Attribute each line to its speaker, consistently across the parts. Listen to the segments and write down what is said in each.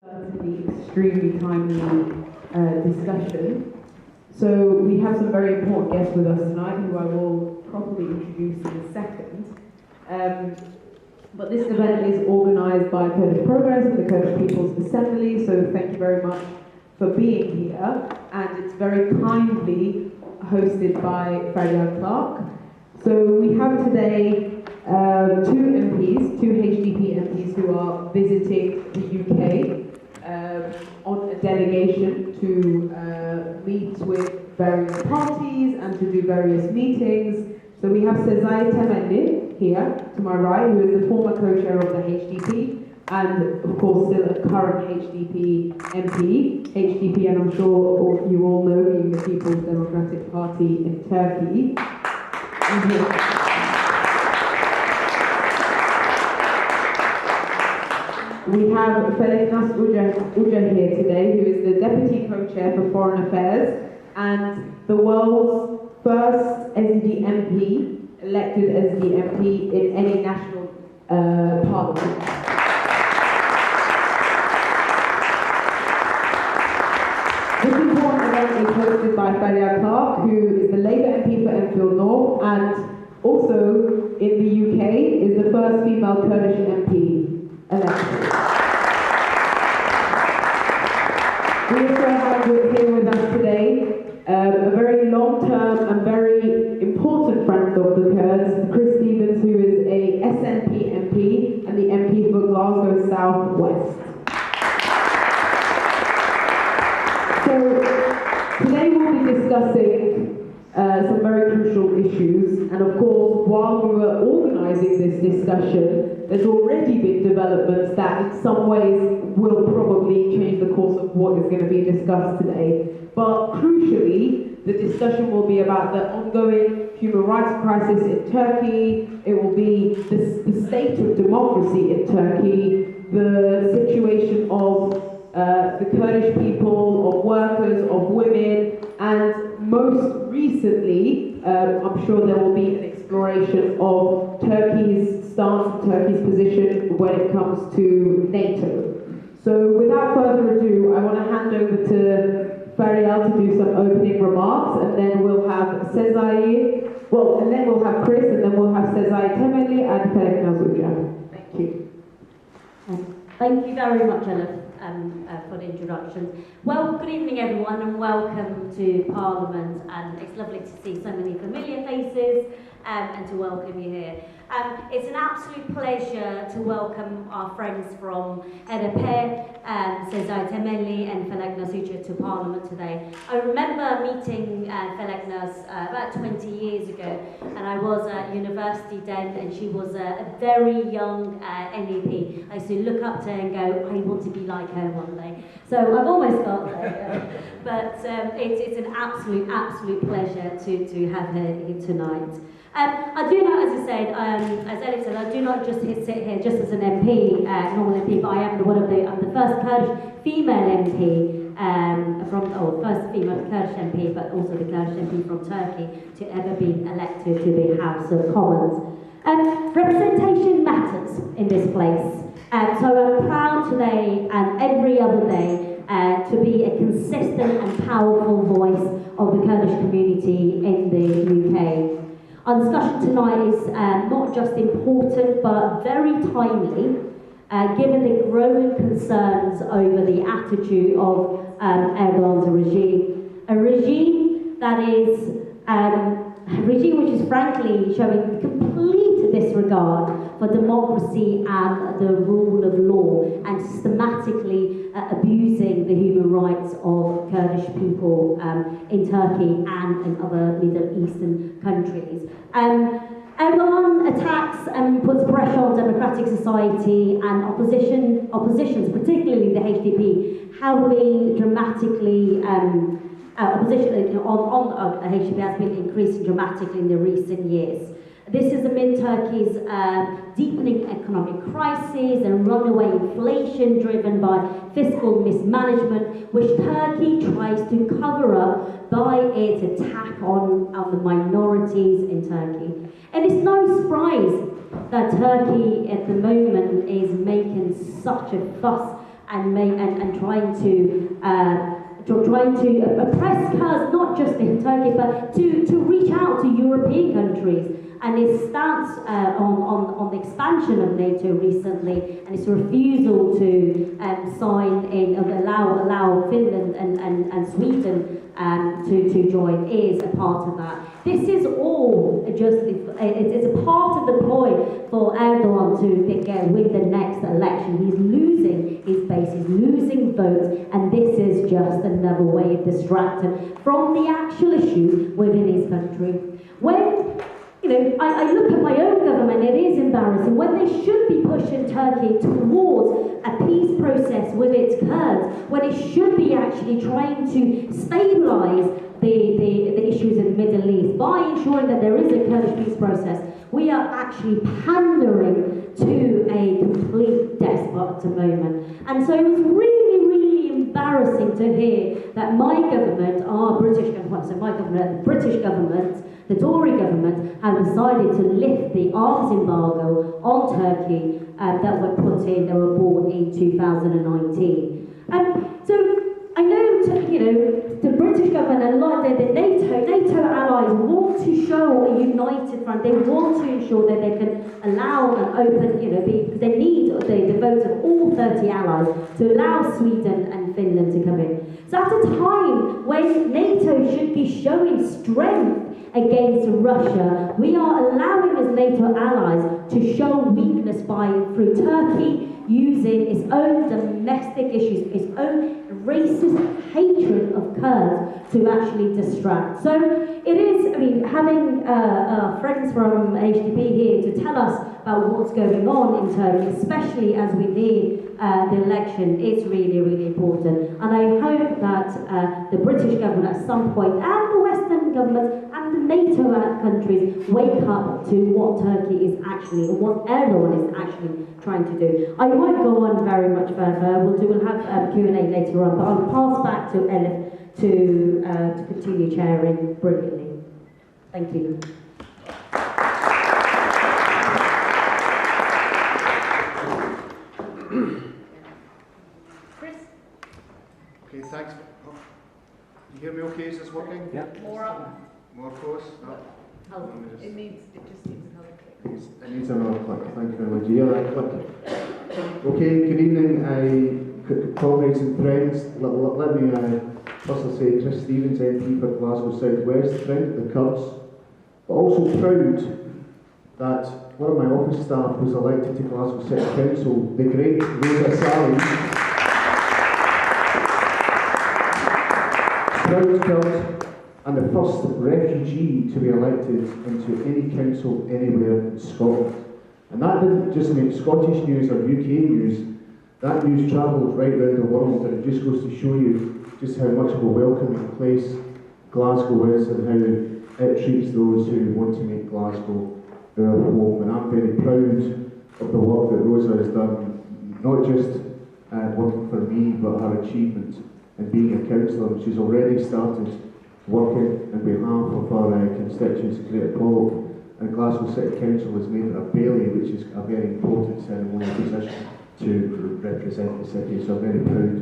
Speaker 1: Certainly extremely timely discussion. So we have some very important guests with us tonight who I will properly introduce in a second. But this event is organised by Kurdish Progress and the Kurdish People's Assembly, so thank you very much for being here. And it's very kindly hosted by Faria Clark. So we have today two MPs, two HDP MPs who are visiting the UK on a delegation to meet with various parties and to do various meetings. So we have Sezai Temelli here to my right, who is the former co-chair of the HDP and of course still a current HDP MP. HDP, and I'm sure you all know, being the People's Democratic Party in Turkey. We have Feleknas Uca here today, who is the Deputy Co-Chair for Foreign Affairs and the world's first SD MP, elected SD MP in any national parliament. This important event is hosted by Faria Clark, who is the Labour MP for Enfield North and also in the UK is the first female Kurdish MP elected. We also have here with us today a very long-term and very important friend of the Kurds, Chris Stevens, who is a SNP MP and the MP for Glasgow South West. So today we'll be discussing some very crucial issues, and of course, while we were organising this discussion, there's already been developments that in some ways will probably change the course of what is going to be discussed today. But crucially, the discussion will be about the ongoing human rights crisis in Turkey. It will be the state of democracy in Turkey, the situation of the Kurdish people, of workers, of women, and most recently, I'm sure there will be an exploration of Turkey's stance and Turkey's position when it comes to Nato. So without further ado, I want to hand over to Fariel to do some opening remarks, and then we'll have Chris, and then we'll have Sezai Temelli and Feleknas Uca. Thank you.
Speaker 2: Thank you very much, Ella, for the introductions. Well, good evening everyone and welcome to Parliament, and it's lovely to see so many familiar faces and to welcome you here. It's an absolute pleasure to welcome our friends from HDP, Sezai Temelli and Feleknas Uca to Parliament today. I remember meeting Feleknas about 20 years ago, and I was at university then, and she was a very young MEP. I used to look up to her and go, I want to be like her one day. So I've almost got there, but it's an absolute pleasure to have her here tonight. I do not, as I said, as Elif said, I do not just sit here just as an MP, normal MP, but I am I'm the first Kurdish female MP first female Kurdish MP, but also the Kurdish MP from Turkey to ever be elected to the House of Commons. Representation matters in this place, so I'm proud today and every other day to be a consistent and powerful voice of the Kurdish community in the UK. Our discussion tonight is not just important but very timely, given the growing concerns over the attitude of Erdogan's regime. A regime that is a regime which is frankly showing complete disregard for democracy and the rule of law, and systematically abusing the human rights of Kurdish people in Turkey and in other Middle Eastern countries. Erdogan attacks and puts pressure on democratic society, and oppositions, particularly the HDP, have been dramatically opposition on HDP has been increasing dramatically in the recent years. This is amid Turkey's deepening economic crisis and runaway inflation driven by fiscal mismanagement, which Turkey tries to cover up by its attack on the minorities in Turkey. And it's no surprise that Turkey at the moment is making such a fuss and trying to oppress Kurds, not just in Turkey, but to reach out to European countries. And his stance on the expansion of NATO recently, and his refusal to sign in, allow Finland and Sweden to join, is a part of that. This is all it's a part of the ploy for Erdogan to win the next election. He's losing his base, he's losing votes, and this is just another way of distracting from the actual issue within his country. When I look at my own government, it is embarrassing. When they should be pushing Turkey towards a peace process with its Kurds, when it should be actually trying to stabilise the issues in the Middle East by ensuring that there is a Kurdish peace process, we are actually pandering to a complete despot at the moment. And so it was really, really embarrassing to hear that my government, the British government, the Tory government, have decided to lift the arms embargo on Turkey that were bought in 2019. So I know, the British government and the NATO allies want to show a united front. They want to ensure that they can allow an open, because they need the votes of all 30 allies to allow Sweden and Finland to come in. So at a time when NATO should be showing strength against Russia, we are allowing as NATO allies to show weakness through Turkey using its own domestic issues, its own racist hatred of Kurds to actually distract. So it is, having friends from HDP here to tell us about what's going on in Turkey, especially as we near the election, is really, really important. And I hope that the British government at some point, and the Western governments, and the NATO countries wake up to what Turkey is actually, or what Erdogan is actually trying to do. I won't go on very much further. We'll have Q&A later on, but I'll pass back to Elif to continue chairing brilliantly. Thank you.
Speaker 3: Chris?
Speaker 4: Okay, thanks. You hear me okay? Is this working?
Speaker 3: Yeah. More up.
Speaker 4: More close? No.
Speaker 3: Oh, it just needs another click.
Speaker 4: It needs another click. Thank you very much. You hear that click? Okay, good evening, colleagues and friends. Let me first say Chris Stevens, MP for Glasgow South West, friend of the Kurds, but also proud that one of my office staff was elected to Glasgow City Council, the great Rosa Sally. Proud Kurd, and the first refugee to be elected into any council anywhere in Scotland. And that didn't just make Scottish news or UK news, that news travelled right around the world, and it just goes to show you just how much of a welcoming place Glasgow is and how it treats those who want to make Glasgow their home. And I'm very proud of the work that Rosa has done, not just working for me, but her achievement in being a councillor. She's already started working on behalf of our constituents in Greater Pollock, and Glasgow City Council has made her a Bailey, which is a very important ceremonial position to represent the city. So I'm very proud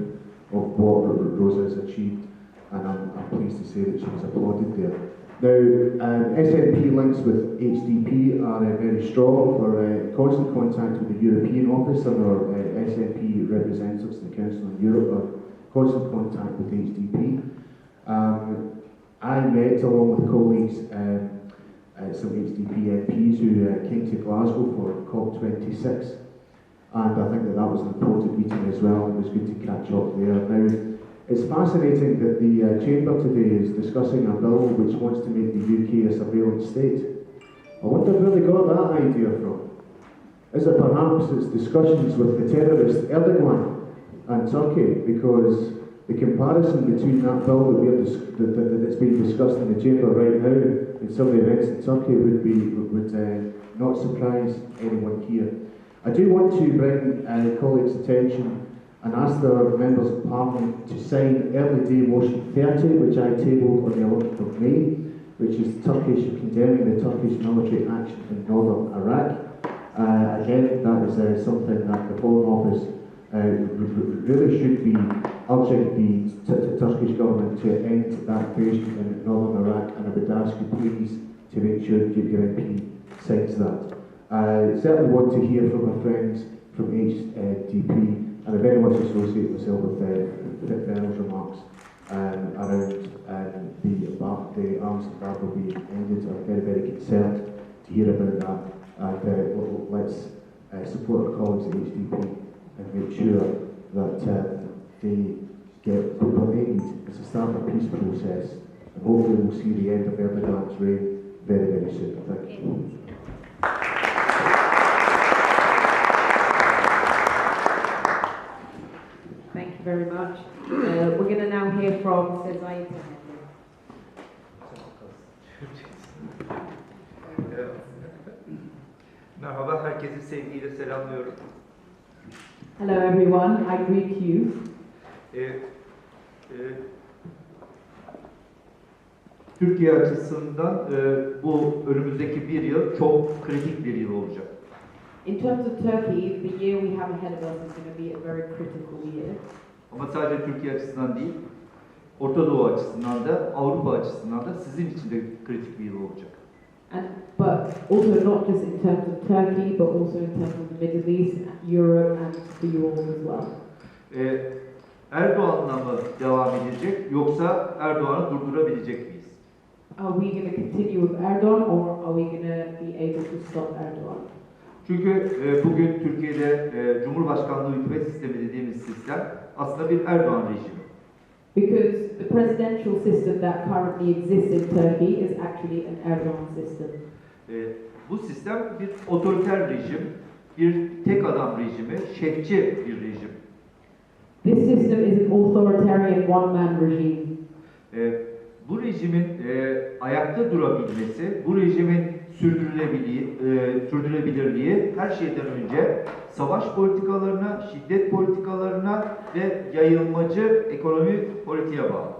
Speaker 4: of what Rosa has achieved, and I'm pleased to say that she was applauded there. Now, SNP links with HDP are very strong. We're constant contact with the European office, and our SNP representatives in the Council in Europe are constant contact with HDP. I met, along with colleagues, some HDP MPs who came to Glasgow for COP26, and I think that was an important meeting as well. It was good to catch up there. Now, it's fascinating that the Chamber today is discussing a bill which wants to make the UK a surveillance state. I wonder where they got that idea from. Is it perhaps it's discussions with the terrorist Erdogan and Turkey? Because the comparison between that bill that's being discussed in the Chamber right now and some of the events in Turkey would not surprise anyone here. I do want to bring colleagues' attention and ask the members of Parliament to sign Early Day Motion 30, which I tabled on the 11th of May, which is condemning the Turkish military action in northern Iraq. Again, that is something that the Foreign Office really should be urging the Turkish government to end that invasion in northern Iraq, and I would ask you please to make sure that your MP signs that. I certainly want to hear from my friends from HDP, and I very much associate myself with Ben's remarks around the arms embargo being ended. I'm very, very concerned to hear about that, and let's support our colleagues at HDP and make sure that they get what they need is to start a peace process, and hopefully we'll see the end of Erdogan's reign very, very soon. Thank you.
Speaker 1: Thank you very much. We're going to now hear from Sezai.
Speaker 5: Merhaba, herkesi sevgiyle selamlıyorum.
Speaker 1: Hello everyone, I greet you.
Speaker 5: Türkiye açısından bu önümüzdeki bir yıl çok kritik bir yıl olacak.
Speaker 1: In terms of Turkey, the year we have ahead of us is going to be a very critical year.
Speaker 5: Ama sadece Türkiye açısından değil, Orta Doğu açısından da, Avrupa açısından da sizin için de kritik bir yıl olacak.
Speaker 1: But also not just in terms of Turkey, but also in terms of the Middle East, Europe, and for you all as well.
Speaker 5: Erdoğan'la mı devam edecek, yoksa Erdoğan'ı durdurabilecek miyiz?
Speaker 1: Are we going to continue with Erdogan, or are we going to be able to stop Erdogan?
Speaker 5: Çünkü bugün Türkiye'de Cumhurbaşkanlığı hükümet sistemi dediğimiz sistem aslında bir Erdoğan rejimi.
Speaker 1: Because the presidential system that currently exists in Turkey is actually an Erdogan system.
Speaker 5: Bu sistem bir otoriter rejim, bir tek adam rejimi, şefçi bir rejim.
Speaker 1: This system is an authoritarian one-man regime.
Speaker 5: Bu rejimin ayakta durabilmesi, bu rejimin sürdürülebilirliği her şeyden önce savaş politikalarına, şiddet politikalarına ve yayılmacı ekonomi politiğe bağlı.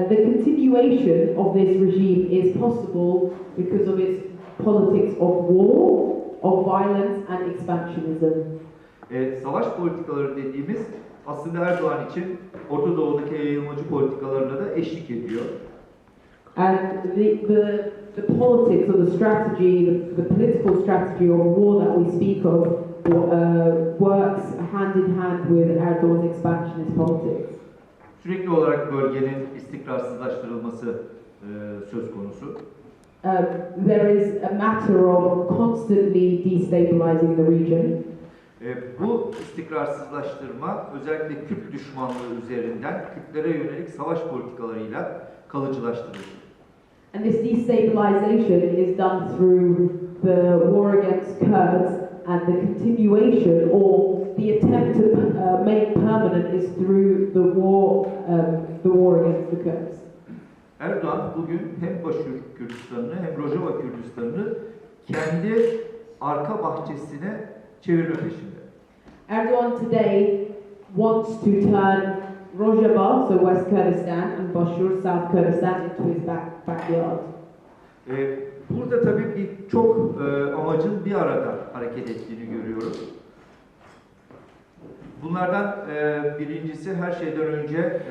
Speaker 1: The continuation of this regime is possible because of its politics of war, of violence and expansionism.
Speaker 5: Savaş politikaları dediğimiz aslında Erdoğan için Orta Doğu'daki yayılmacı politikalarına da eşlik ediyor.
Speaker 1: And the politics or the strategy, the political strategy of war that we speak of works hand in hand with Erdogan's expansionist politics.
Speaker 5: Sürekli olarak bölgenin istikrarsızlaştırılması söz konusu.
Speaker 1: There is a matter of constantly destabilizing the region.
Speaker 5: Bu istikrarsızlaştırma özellikle Kürt düşmanlığı üzerinden Kürtlere yönelik savaş politikalarıyla kalıcılaştırılır.
Speaker 1: And this destabilization is done through the war against Kurds, and the continuation or the attempt to make permanent is through the war against the Kurds.
Speaker 5: Erdoğan bugün hem Başur Kürdistan'ını hem Rojava Kürdistan'ını kendi arka bahçesine çevirme peşinde.
Speaker 1: Erdogan today wants to turn Rojava, so West Kurdistan, and Bashur, South Kurdistan, into his backyard.
Speaker 5: Burada tabii birçok amacın bir arada hareket ettiğini görüyoruz. Bunlardan birincisi her şeyden önce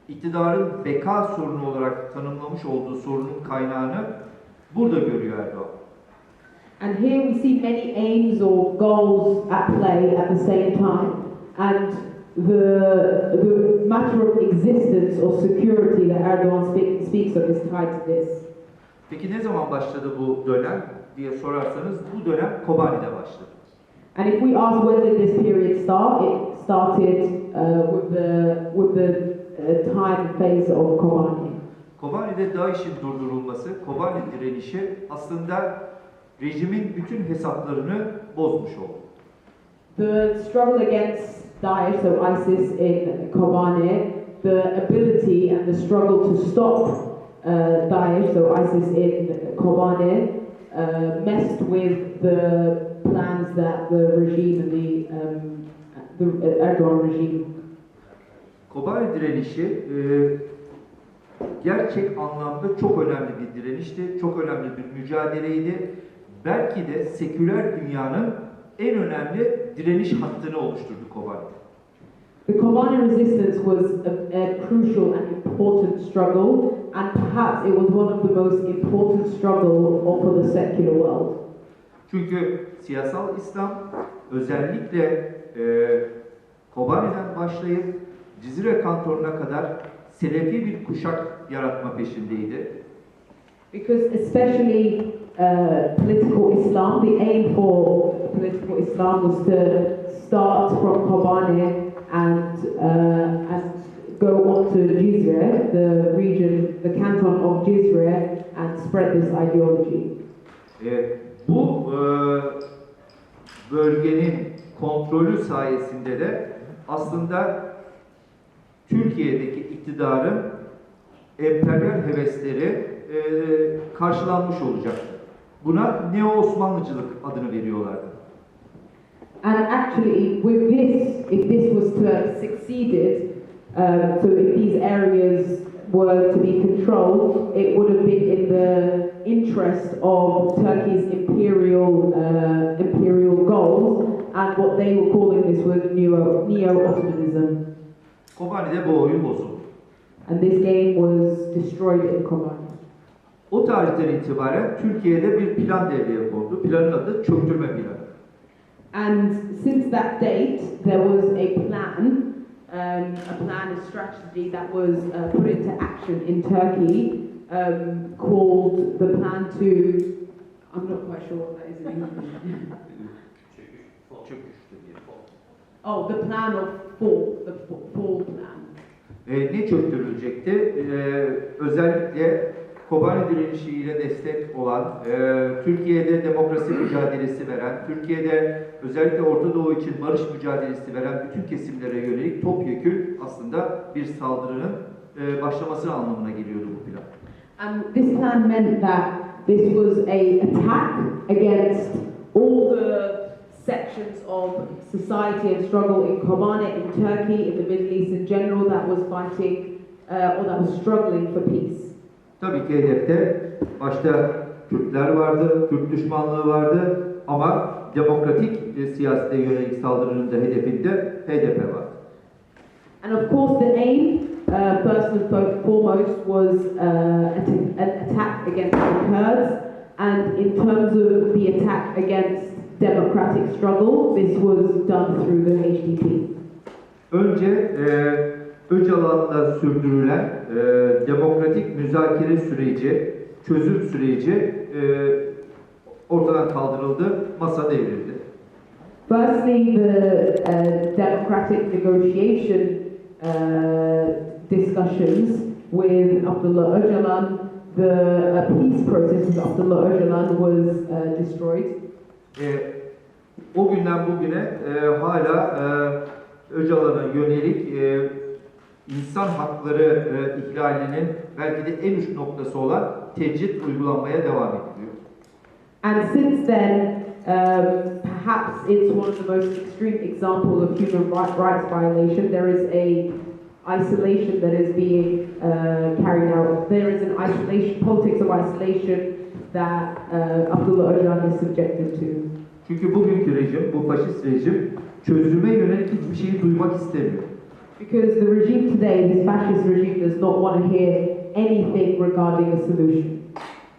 Speaker 5: iktidarın beka sorunu olarak tanımlamış olduğu sorunun kaynağını burada görüyor Erdoğan.
Speaker 1: And here we see many aims or goals at play at the same time, and the matter of existence or security that Erdogan speaks of is tied to this.
Speaker 5: Peki ne zaman başladı bu dönem diye sorarsanız bu dönem Kobani'de başladı.
Speaker 1: And if we ask when did this period start, it started with the time phase of Kobani.
Speaker 5: Kobani'de DAEŞ'in durdurulması, Kobani direnişi aslında rejimin bütün hesaplarını bozmuş oldu.
Speaker 1: The struggle against Daesh, so ISIS in Kobani, the ability and the struggle to stop Daesh, so ISIS in Kobani, messed with the plans that the regime and the Erdogan regime.
Speaker 5: Kobani direnişi gerçek anlamda çok önemli bir direnişti, çok önemli bir mücadeleydi. Belki de seküler dünyanın en önemli direniş hattını oluşturdu Kobani'de.
Speaker 1: The Kobani resistance was a crucial and important struggle, and perhaps it was one of the most important struggle for the secular world.
Speaker 5: Çünkü siyasal İslam özellikle Kobani'den başlayıp Cizre kantonuna kadar Selefi bir kuşak yaratma peşindeydi.
Speaker 1: Because especially political Islam, the aim for political Islam was to start from Kobani and go on to Cizre, the region, the canton of Cizre, and spread this ideology.
Speaker 5: Bu bölgenin kontrolü sayesinde de aslında Türkiye'deki iktidarın emperyal hevesleri karşılanmış olacaktı. Buna Neo-Osmanlıcılık adını veriyorlardı.
Speaker 1: And actually, with this, if this was to have succeeded, so if these areas were to be controlled, it would have been in the interest of Turkey's imperial goals, and what they were calling this was Neo-Ottomanism.
Speaker 5: Kobani'de bu oyun bozuldu.
Speaker 1: And this game was destroyed in Kobani.
Speaker 5: O tarihten itibaren Türkiye'de bir plan devreye kondu. Planın adı çöktürme planı.
Speaker 1: And since that date, there was a plan, a strategy that was put into action in Turkey, called the plan to. I'm not quite sure what that is in English. Oh, the plan of fall, the fall plan.
Speaker 5: Ne çöktürülecekti? Özellikle Kobani direnişiyle destek olan, Türkiye'de demokrasi mücadelesi veren, Türkiye'de özellikle Orta Doğu için barış mücadelesi veren bütün kesimlere yönelik topyekün aslında bir saldırının başlaması anlamına geliyordu bu plan.
Speaker 1: And this plan meant that this was a attack against all the sections of society and struggle in Kobani, in Turkey, in the Middle East in general that was fighting or that was struggling for peace.
Speaker 5: Tabii ki hedefte başta Kürtler vardı, Kürt düşmanlığı vardı ama demokratik siyasete yönelik saldırının da hedefinde HDP vardı.
Speaker 1: And of course the aim, first and foremost, was an attack against the Kurds, and in terms of the attack against democratic struggle, this was done through the HDP.
Speaker 5: Önce Öcalan'la sürdürülen demokratik müzakere süreci, çözüm süreci ortadan kaldırıldı, masa devrildi.
Speaker 1: Firstly, the democratic negotiation discussions with Abdullah Öcalan, the peace process with Abdullah Öcalan was destroyed.
Speaker 5: O günden bugüne hala Öcalan'a yönelik insan hakları ihlalinin belki de en uç noktası olan tecrit uygulanmaya devam ediliyor.
Speaker 1: And since then, perhaps it's one of the most extreme examples of human rights violation. There is a isolation that is being carried out. There is an isolation, politics of isolation that Abdullah Öcalan is subjected to.
Speaker 5: Çünkü bugünkü rejim, bu faşist rejim çözüme yönelik hiçbir şeyi duymak istemiyor.
Speaker 1: Because the regime today, this fascist regime, does not want to hear anything regarding a solution.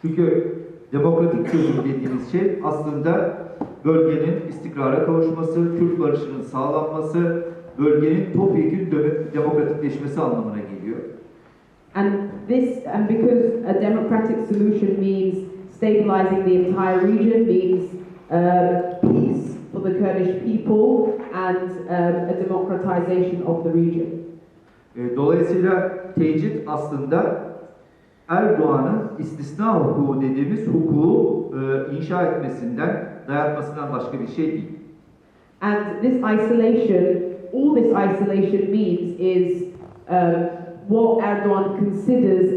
Speaker 5: Çünkü demokratik çözüm dediğimiz şey aslında bölgenin istikrara kavuşması, Kürt barışının sağlanması, bölgenin topyekün demokratikleşmesi anlamına geliyor.
Speaker 1: And because a democratic solution means stabilizing the entire region, means peace for the Kurdish people and a democratization of the region.
Speaker 5: Dolayısıyla tecrit aslında Erdoğan'ın istisna hukuku dediğimiz hukuku inşa etmesinden, dayatmasından başka bir şey değil.
Speaker 1: And this isolation, all this isolation means is what Erdoğan considers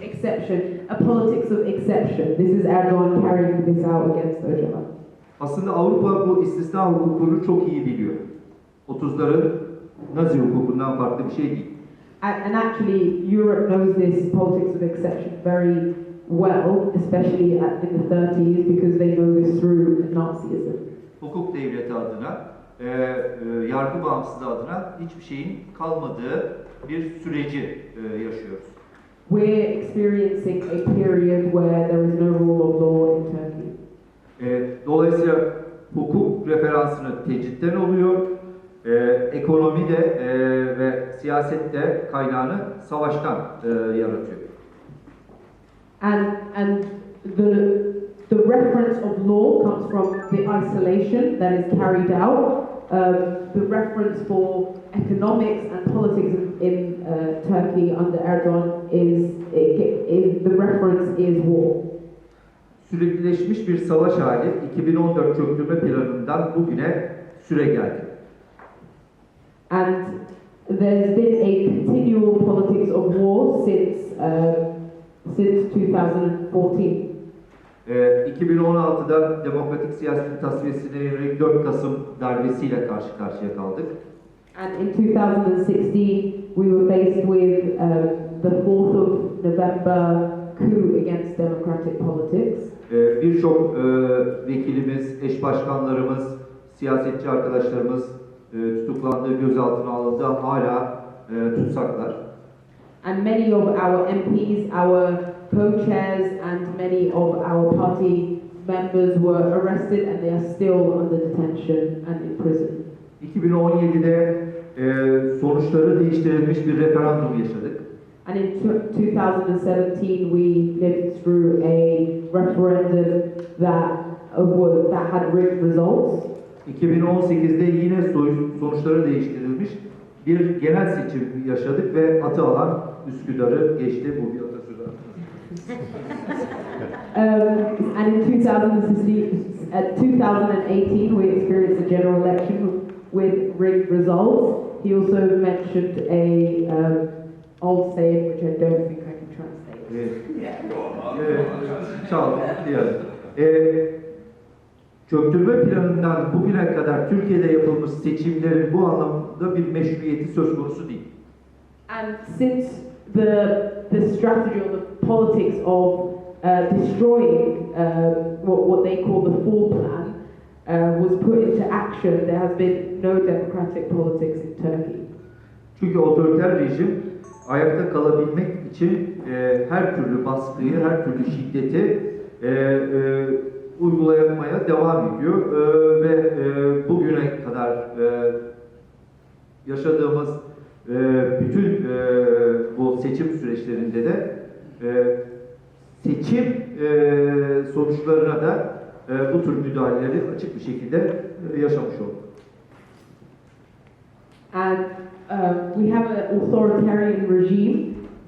Speaker 1: exception, a politics of exception. This is Erdoğan carrying this out against Öcalan.
Speaker 5: Aslında Avrupa bu istisna hukukunu çok iyi biliyor. 30'ların Nazi hukukundan farklı bir şey değil.
Speaker 1: And actually, Europe knows this politics of exception very well, especially in the 30s, because they know this through Nazism.
Speaker 5: Hukuk devleti adına, yargı bağımsızlığı adına hiçbir şeyin kalmadığı bir süreci yaşıyoruz.
Speaker 1: We're experiencing a period where there is no rule of law in Turkey.
Speaker 5: Dolayısıyla hukuk referansını tecritten oluyor, ekonomi de ve siyaset de kaynağını savaştan yaratıyor.
Speaker 1: And the reference of law comes from the isolation that is carried out. The reference for economics and politics in Turkey under Erdogan is the reference is war.
Speaker 5: Süreklileşmiş bir savaş hali 2014 çöktürme planından bugüne süre geldi.
Speaker 1: And there's been a continual politics of war since 2014.
Speaker 5: 2016'da demokratik siyasetin tasfiyesine yönelik 4 Kasım darbesiyle karşı karşıya kaldık.
Speaker 1: And in 2016 we were faced with the 4th of November coup against democratic politics.
Speaker 5: Birçok vekilimiz, eş başkanlarımız, siyasetçi arkadaşlarımız tutuklandı, gözaltına alındı, hala tutsaklar.
Speaker 1: And many of our MPs, our co-chairs and many of our party members were arrested and they are still under detention and in prison.
Speaker 5: 2017'de sonuçları değiştirilmiş bir referandum yaşadık.
Speaker 1: And in 2017 we lived through a referendum that had rigged results.
Speaker 5: 2018'de yine sonuçları değiştirilmiş bir genel seçim yaşadık ve atı alan Üsküdar'ı geçti. Bu bir atasözü.
Speaker 1: And in 2018 we experienced a general election with rigged results. He also mentioned a old saying which I don't think I can translate.
Speaker 5: Çaldık diyelim. Çöktürme planından bugüne kadar Türkiye'de yapılmış seçimlerin bu anlamda bir meşruiyeti söz konusu değil.
Speaker 1: And since the strategy or the politics of destroying what they call the fall plan was put into action, there has been no democratic politics in Turkey.
Speaker 5: Çünkü otoriter rejim ayakta kalabilmek için her türlü baskıyı, her türlü şiddeti uygulamaya devam ediyor ve bugüne kadar yaşadığımız bütün bu seçim süreçlerinde de seçim sonuçlarına da bu tür müdahaleleri açık bir şekilde yaşamış olduk.
Speaker 1: And we have an authoritarian regime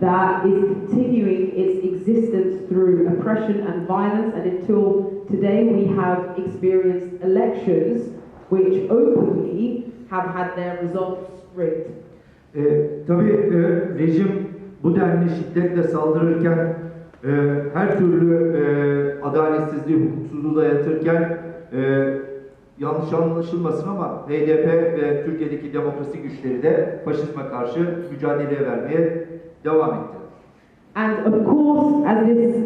Speaker 1: that is continuing its existence through oppression and violence, and until today we have experienced elections which openly have had their results rigged.
Speaker 5: Tabii rejim bu denli şiddetle saldırırken, her türlü adaletsizliği, hukuksuzluğu dayatırken yanlış anlaşılmasın ama HDP ve Türkiye'deki demokrasi güçleri de faşizme karşı mücadele vermeye devam etti.
Speaker 1: And of course, as this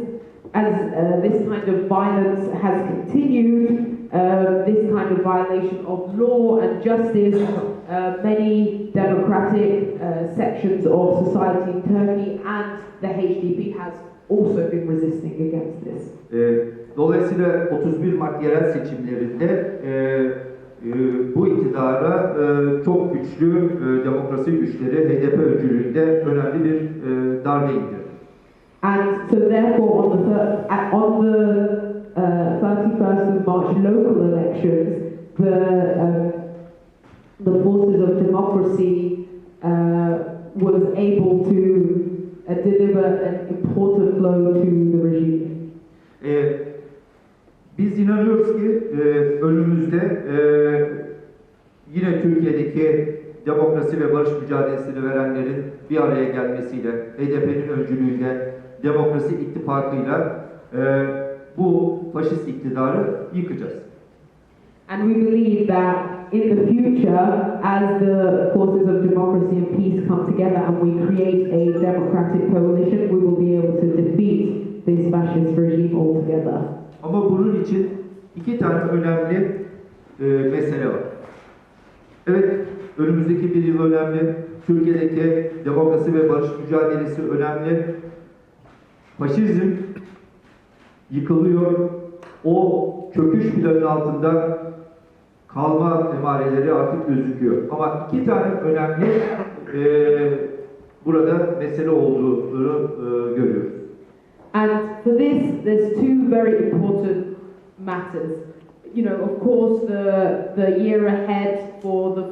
Speaker 1: kind of violence has continued, this kind of violation of law and justice, many democratic sections of society in Turkey and the HDP has also been resisting against this.
Speaker 5: Dolayısıyla 31 Mart yerel seçimlerinde bu iktidara çok güçlü demokrasi güçleri HDP öncülüğünde önemli bir darbe indirdi.
Speaker 1: And so therefore on the 31st of March local elections, the forces of democracy was able to deliver an important blow to the regime.
Speaker 5: Biz inanıyoruz ki önümüzde yine Türkiye'deki demokrasi ve barış mücadelesini verenlerin bir araya gelmesiyle, HDP'nin öncülüğünde demokrasi ittifakıyla bu faşist iktidarı yıkacağız.
Speaker 1: And we believe that in the future, as the forces of democracy and peace come together and we create a democratic coalition, we will be able to defeat this fascist regime altogether.
Speaker 5: Ama bunun için iki tane önemli mesele var. Evet, önümüzdeki bir yıl önemli. Türkiye'deki demokrasi ve barış mücadelesi önemli. Faşizm yıkılıyor. O çöküş planının altında kalma emareleri artık gözüküyor. Ama iki tane önemli burada mesele olduğunu görüyoruz.
Speaker 1: And for this, there's two very important matters. You know, of course, the year ahead for the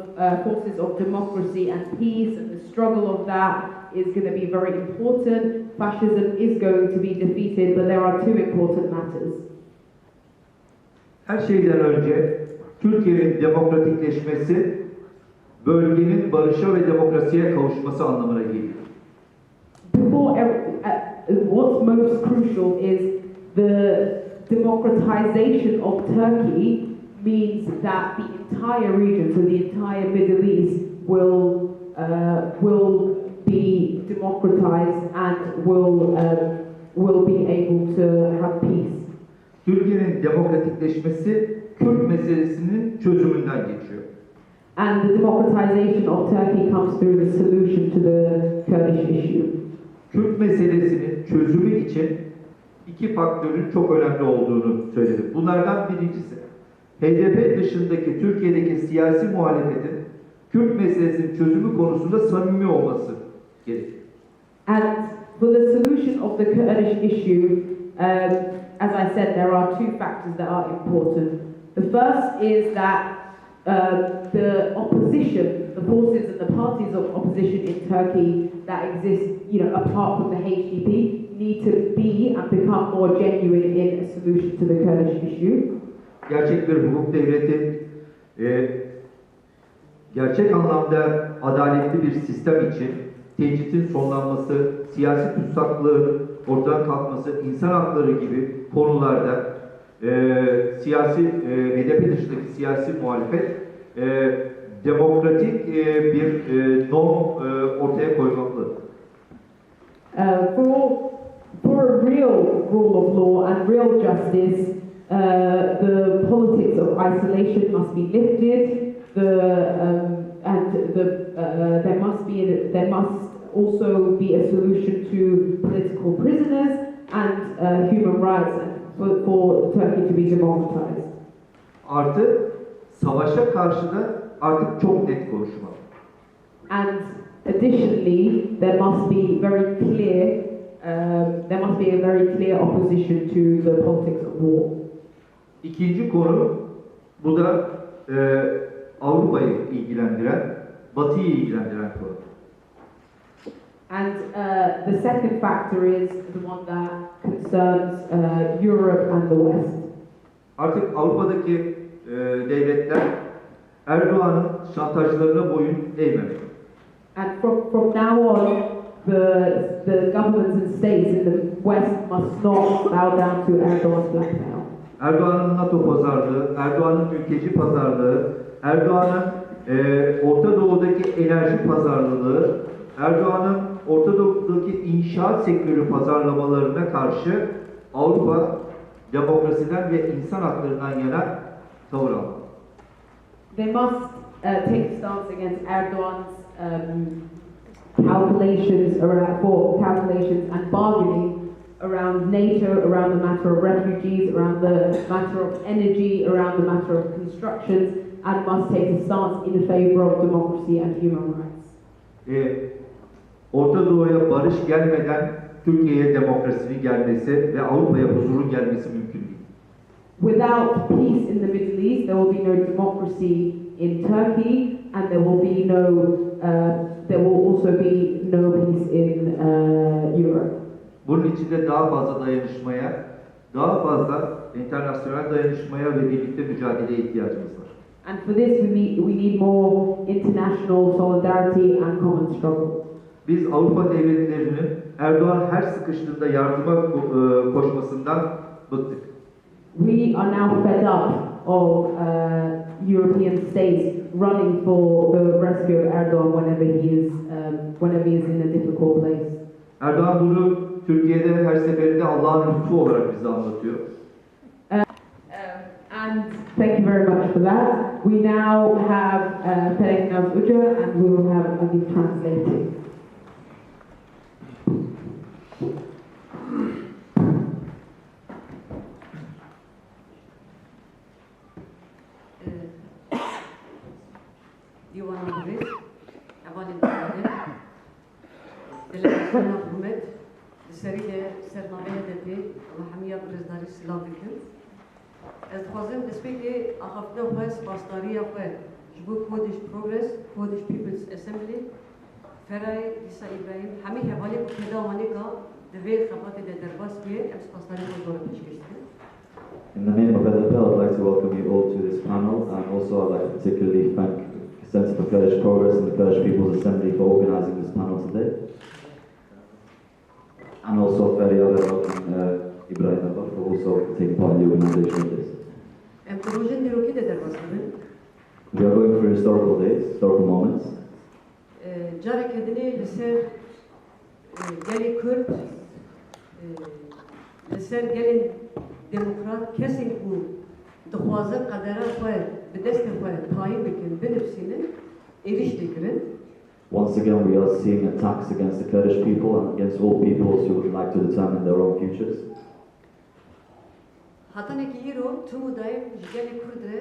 Speaker 1: forces of democracy and peace and the struggle of that is going to be very important. Fascism is going to be defeated, but there are two important matters.
Speaker 5: Her şeyden önce Türkiye'nin demokratikleşmesi, bölgenin barışa ve demokrasiye kavuşması anlamına geliyor.
Speaker 1: What's most crucial is the democratization of Turkey means that the entire region, so the entire Middle East, will be democratized and will be able to have peace.
Speaker 5: Türkiye'nin demokratikleşmesi Kürt meselesinin çözümünden geçiyor.
Speaker 1: And the democratization of Turkey comes through the solution to the Kurdish issue.
Speaker 5: Kürt meselesinin çözümü için iki faktörün çok önemli olduğunu söyledim. Bunlardan birincisi, HDP dışındaki Türkiye'deki siyasi muhalefetin Kürt meselesinin çözümü konusunda samimi olması gerekiyor.
Speaker 1: And for the solution of the Kurdish issue, as I said, there are two factors that are important. The first is that the opposition, the forces and the parties of opposition in Turkey that exist, you know, apart from the HDP, need to be and become more genuine in a solution to the Kurdish issue.
Speaker 5: Gerçek bir hukuk devleti, gerçek anlamda adaletli bir sistem için tecritin sonlanması, siyasi tutsaklığın ortadan kalkması, insan hakları gibi konularda HDP dışındaki siyasi muhalefet demokratik bir norm ortaya koymaklı.
Speaker 1: For a real rule of law and real justice, the politics of isolation must be lifted. There must also be a solution to political prisoners and human rights, and for Turkey to be democratized.
Speaker 5: Artı savaşa karşı da artık çok net konuşmalı.
Speaker 1: And additionally, there must be very clear. There must be a very clear opposition to the politics of war.
Speaker 5: İkinci konu, bu da Avrupa'yı ilgilendiren, Batı'yı ilgilendiren konu.
Speaker 1: And the second factor is the one that concerns Europe and the West.
Speaker 5: Artık Avrupa'daki devletler Erdoğan'ın şantajlarına boyun eğmemeli.
Speaker 1: And from now on, the governments and states in the West must not bow down to Erdogan's blackmail.
Speaker 5: Erdoğan'ın Nato pazarlığı, Erdoğan'ın mülteci pazarlığı, Erdoğan'ın Orta Doğu'daki enerji pazarlığı, Erdoğan'ın Orta Doğu'daki inşaat sektörü pazarlamalarına karşı Avrupa demokrasiden ve insan haklarından yana tavır almalı.
Speaker 1: They must take a stance against Erdogan's calculations and bargaining around Nato, around the matter of refugees, around the matter of energy, around the matter of constructions, and must take a stance in favour of democracy and human rights.
Speaker 5: Orta Doğu'ya barış gelmeden Türkiye'ye demokrasinin gelmesi ve Avrupa'ya huzurun gelmesi mümkün değil.
Speaker 1: Without peace in the Middle East, there will be no democracy in Turkey, and there will also be no peace in Europe.
Speaker 5: Bunun için de daha fazla dayanışmaya, daha fazla internasyonel dayanışmaya ve birlikte mücadeleye ihtiyacımız var.
Speaker 1: And for this we need more international solidarity and common struggle.
Speaker 5: Biz Avrupa devletlerinin Erdoğan her sıkıştığında yardıma koşmasından bıktık.
Speaker 1: We are now fed up of European states running for the rescue of Erdogan whenever he is in a difficult place.
Speaker 5: Erdoğan bunu Türkiye'de her seferinde Allah'ın lütfu olarak bize anlatıyor.
Speaker 1: And thank you very much for that. We now have Perek Naz Uca, and we will have Agil translating.
Speaker 6: Diwan Andres, Aval Intihade, Delegasyon Hükümet, Seride Sernameye Dedi, Mahamiya Prezdari Silav Dikin. Ez dixwazim destpêkê axaftina xwe spasdariya xwe ji bo Kurdish Progress, Kurdish People's Assembly, Feray Dîsa İbrahim, hemî hevalê ku pêda wanê ka di vê xebatê de derbas bûye, em spasdarî xwe zor pêşkêş dikin.
Speaker 7: In the name of NFL, I'd like to welcome you all to this panel, and also I'd like to particularly thank Centre for Kurdish Progress and the Kurdish People's Assembly for organising this panel today. And also Feryal and Ibrahim for also taking part in the organisation of this.
Speaker 6: Em di rojên dîrokî de derbas dibin.
Speaker 7: We are going through historical days, historical moments.
Speaker 6: Carek edinê li ser gelê Kurd, li ser gelên demokrat kesên ku dixwazin qedera xwe bi destê xwe tayîn bikin, binivîsînin, êriş dikirin.
Speaker 7: Once again, we are seeing attacks against the Kurdish people and against all peoples who would like to determine their own futures.
Speaker 6: Hatanekî îro tûmû dayîm ji gelê Kurd re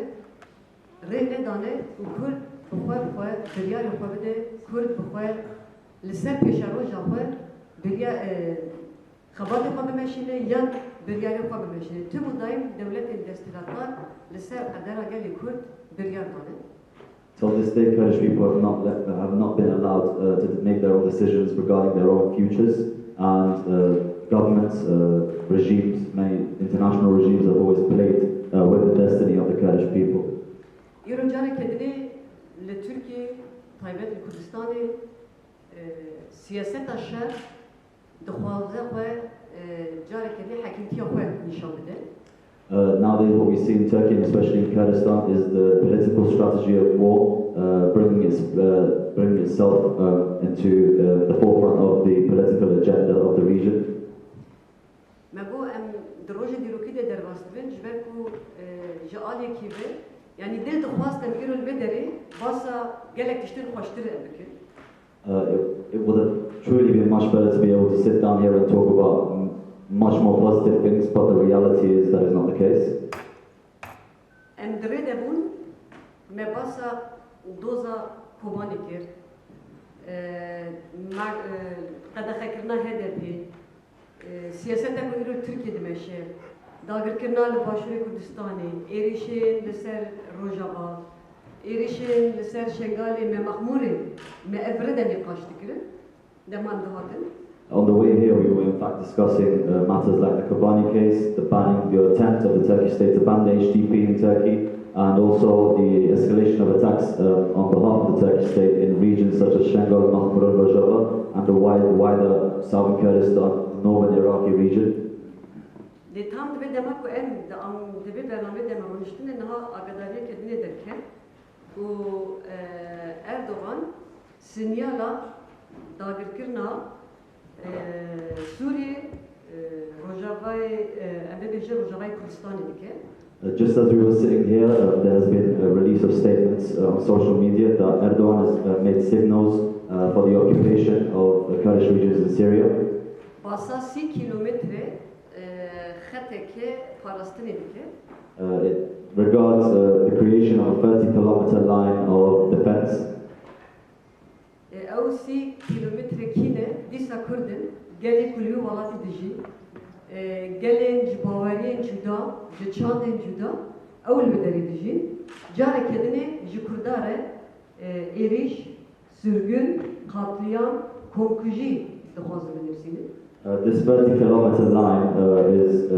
Speaker 6: rê nedane û Kurd bi xwe biryarê xwe bide, Kurd bi xwe li ser pêşeroja xwe xebatê xwe bimeşîne yan biryarê xwe bimeşîne. Tûmû dayîm dewletên desthilatdar li ser qedera gelê Kurd biryar dane.
Speaker 7: Till this day, Kurdish people have not been allowed to make their own decisions regarding their own futures, and governments, regimes, many international regimes have always played with the destiny of the Kurdish people.
Speaker 6: îro carek edinê li Tirkiye, taybet li Kurdistanê, siyaseta şer dixwaze xwe carek edinê hekîmtiya xwe nîşan bide.
Speaker 7: Nowadays, what we see in Turkey, and especially in Kurdistan, is the political strategy of war bringing itself into the forefront of the political agenda of the region.
Speaker 6: Me got em di rojê dîrokî de derbas dibin ji ber ku ji alêkî ve yanî dil dixwastem îro li vê derê basa gelek tiştîn xweştir em bikin.
Speaker 7: It would have truly been much better to be able to sit down here and talk about much more positive things, but the reality is that is not the case.
Speaker 6: Em di rê de bûn, me basa doza kobanê kir, qedexekirina HDP, siyaseta ku îro Tirkiye dimeşe, dagirkirina li Başûrê Kurdistanê, êrişên li ser Rojava, êrişên li ser şengalê me Mexmûrê, me evre de nîqaş dikirin, deman dihatin.
Speaker 7: On the way here, we were in fact discussing matters like the Kobani case, the attempt of the Turkish state to ban the HDP in Turkey, and also the escalation of attacks on behalf of the Turkish state in regions such as Shengal, Mahmur, Rojava, and the wider southern Kurdistan, northern Iraqi region.
Speaker 6: Di tam dibe dema ku em dibe bername dema konuştun niha agadariye kedine derken ku Erdoğan sinyala dagirkirna Suriye Rojava'yı embebeje Rojava'yı Kurdistan'ı dike.
Speaker 7: Just as we were sitting here, there has been a release of statements on social media that Erdogan has made signals for the occupation of the Kurdish regions in Syria.
Speaker 6: Basa 3 kilometre xeteke Palestin'e dike.
Speaker 7: It regards the creation of a 30-kilometer line of defense.
Speaker 6: Ew 3 kilometre kine dîsa Kurdin gelê kulî welatî dijî, gelên ji baweriyên cuda, ji çandên cuda, ew li derê dijîn. Carek kedinê ji Kurda re êriş, sürgün, katliam, komkujî dixwazin binivîsînin.
Speaker 7: This 30-kilometer line is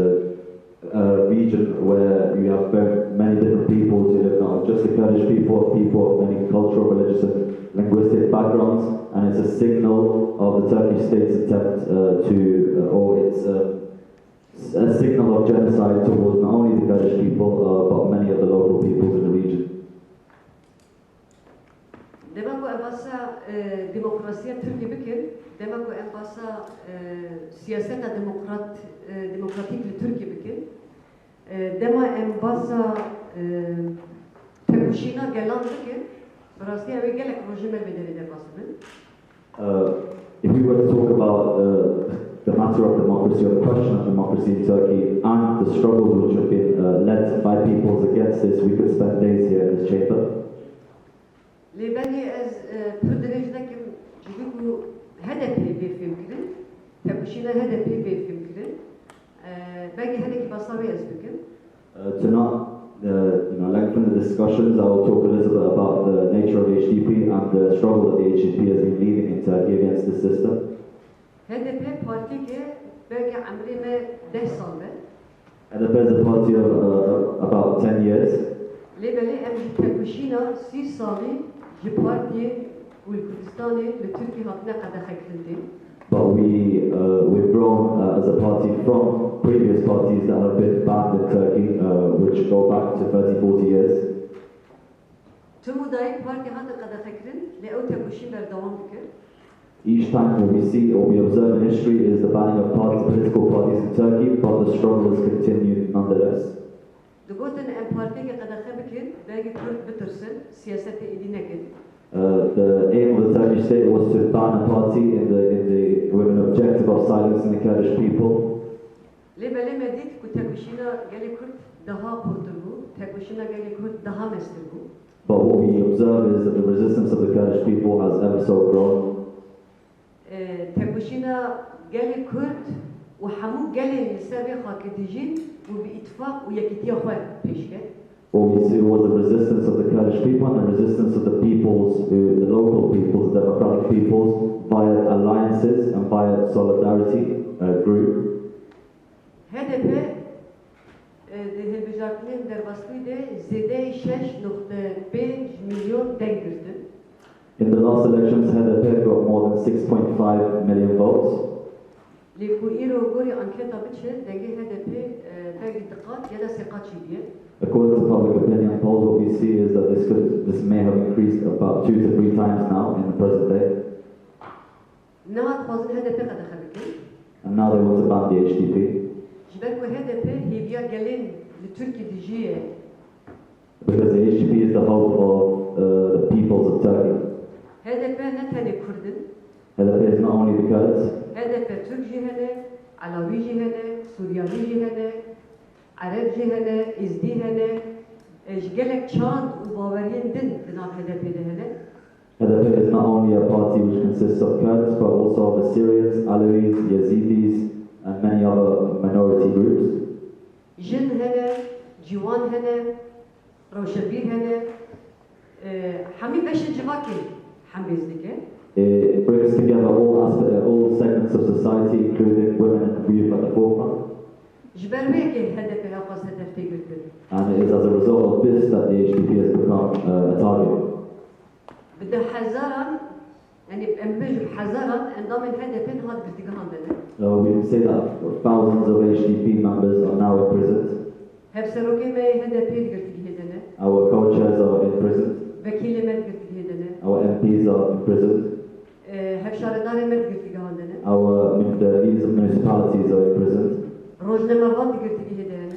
Speaker 7: a region where you have many different peoples, not just the Kurdish people of many cultural, religious and linguistic backgrounds, and it's a signal of the Turkish state's attempt a signal of genocide towards not only the Kurdish people, but many of the local peoples in the region.
Speaker 6: demek o en basa demokrasiye Türkiye bikin, demek o en basa siyasete demokratik Türkiye bikin, demek en basa tekuşina gelan bikin, burası evi gelek rojimel bedeli de basının.
Speaker 7: If we were to talk about the matter of democracy or the question of democracy in Turkey and the struggles which have been led by peoples against this, we could spend days here in this chamber.
Speaker 6: Libeni ez pürdürejdekim çünkü HDP bir fikrin, tekuşina HDP bir fikrin, belki HDP basavi ez bikin.
Speaker 7: To not lengthen the discussions, I will talk a little bit about the nature of HDP and the struggle that the HDP has been leading in Turkey against the system.
Speaker 6: HDP parti ke belki amrime 10 salı.
Speaker 7: HDP is a party of about 10 years.
Speaker 6: Libeli em tekuşina 6 salı ji parti Kurdistan'ı ve Türkiye hatına kadar hakildi.
Speaker 7: But we've grown as a party from previous parties that have been banned in Turkey, which go back to 30-40 years.
Speaker 6: Tüm daim parti hatına kadar hakilin ve o tekuşina devam bikir.
Speaker 7: Each time what we see or we observe in history is the banning of political parties in Turkey, but the struggle has continued nonetheless.
Speaker 6: Dugoten em parti ke kadar habikin belki Kürt bitirsin siyasete idinekin.
Speaker 7: The aim of the Turkish state was to ban a party with an objective of silencing the Kurdish people.
Speaker 6: Libeli medit ku tekuşina geli Kürt daha kurtuldu, tekuşina geli Kürt daha mestirdu.
Speaker 7: But what we observe is that the resistance of the Kurdish people has ever so grown.
Speaker 6: tekuşina geli Kürt ve hamu geli lisavi hakidijin ve bir ittifak ve yekitiye xwe peşke.
Speaker 7: What we see was the resistance of the Kurdish people and the resistance of the peoples, the local peoples, the democratic peoples, via alliances and via solidarity group.
Speaker 6: HDP hilbijartinin derbasıydı zede 6.5 milyon denk girdi.
Speaker 7: In the last elections, HDP got more than 6.5 million votes.
Speaker 6: Liku iro gori anketa biçe denge HDP belki dikkat ya da sekat diye.
Speaker 7: According to public opinion polls, what we see is that this may have increased about 2 to 3 times now in the present day.
Speaker 6: Naat fazla HDP kadar habikin.
Speaker 7: And now they want to ban the HDP.
Speaker 6: Jibek bu HDP hibiya gelin li Türkiye dijiye.
Speaker 7: Because the HDP is the hope of the peoples of Turkey.
Speaker 6: HDP ne tane Kurdin,
Speaker 7: HDP is not only the Kurds,
Speaker 6: HDP Türk jihene, Alavi jihene, Suriyali jihene, Arap jihene, İzdi hene, gelek çağın u bavariyen din dinav HDP dihene.
Speaker 7: HDP is not only a party which consists of Kurds, but also of Assyrians, Alawis, Yazidis, and many other minority groups.
Speaker 6: Jin hene, civan hene, roşebir hene, hami beşi civaki hambizlike.
Speaker 7: It brings together all segments of society, including women and youth at the forefront.
Speaker 6: Jberveki HDP hafaz hedefte girdi.
Speaker 7: And it is as a result of this that the HDP has become a target.
Speaker 6: Bide hazaran, yani embej hazaran endam HDP had girdigahan dedi.
Speaker 7: We can say that thousands of HDP members are now imprisoned.
Speaker 6: Hepseroki me HDP girdigihedene.
Speaker 7: Our co-chairs are imprisoned.
Speaker 6: Vekili med girdigihedene.
Speaker 7: Our MPs are imprisoned.
Speaker 6: Hepşaredare med girdigahandene.
Speaker 7: The leaders of municipalities are imprisoned.
Speaker 6: Rojnemavan girdigihedene.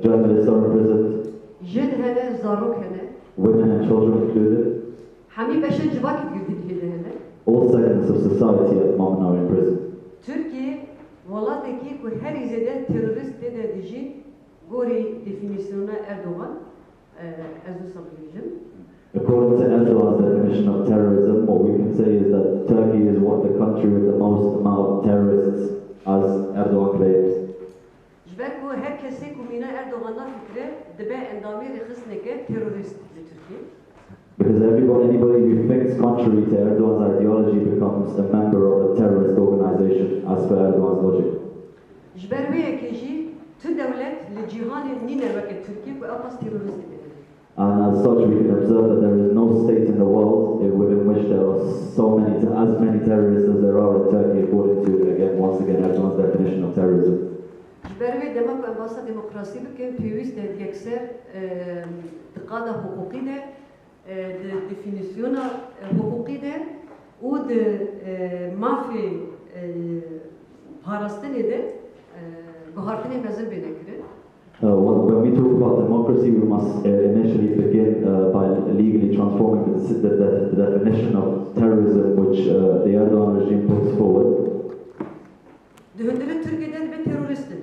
Speaker 7: Journalists are imprisoned.
Speaker 6: Jin hene, zarok hene.
Speaker 7: Women and children included.
Speaker 6: Hami beşe civaki girdigihedene.
Speaker 7: All segments of society at the moment are imprisoned.
Speaker 6: Türkiye, valadaki ku her izeden terörist de dijin gori definisyona Erdoğan ezu sabıcım.
Speaker 7: According to Erdogan's definition of terrorism, what we can say is that Turkey is the country with the most amount of terrorists, as Erdogan claims.
Speaker 6: Jber ku herkesi ku mina Erdoğan'a fikre dibe endami rexisneke terörist de Türkiye.
Speaker 7: Because anybody who thinks contrary to Erdogan's ideology becomes a member of a terrorist organization, as per Erdogan's logic.
Speaker 6: Jber ve ekeji tüm devlet li cihanı nine veke Türkiye ku apas terörist de.
Speaker 7: And as such, we can observe that there is no state in the world within which there are as many terrorists as there are in Turkey, according to, once again, Erdogan's definition of terrorism.
Speaker 6: Jber ve demek embasa demokrasi bikin piyüst de yekser tıkada hukuki de de definisyona hukuki de u de mafi parastini de guhartini mezir benekri.
Speaker 7: When we talk about democracy, we must initially begin by legally transforming the definition of terrorism which the Erdogan regime puts forward.
Speaker 6: Döndürü Türkiye'den bir teröristin.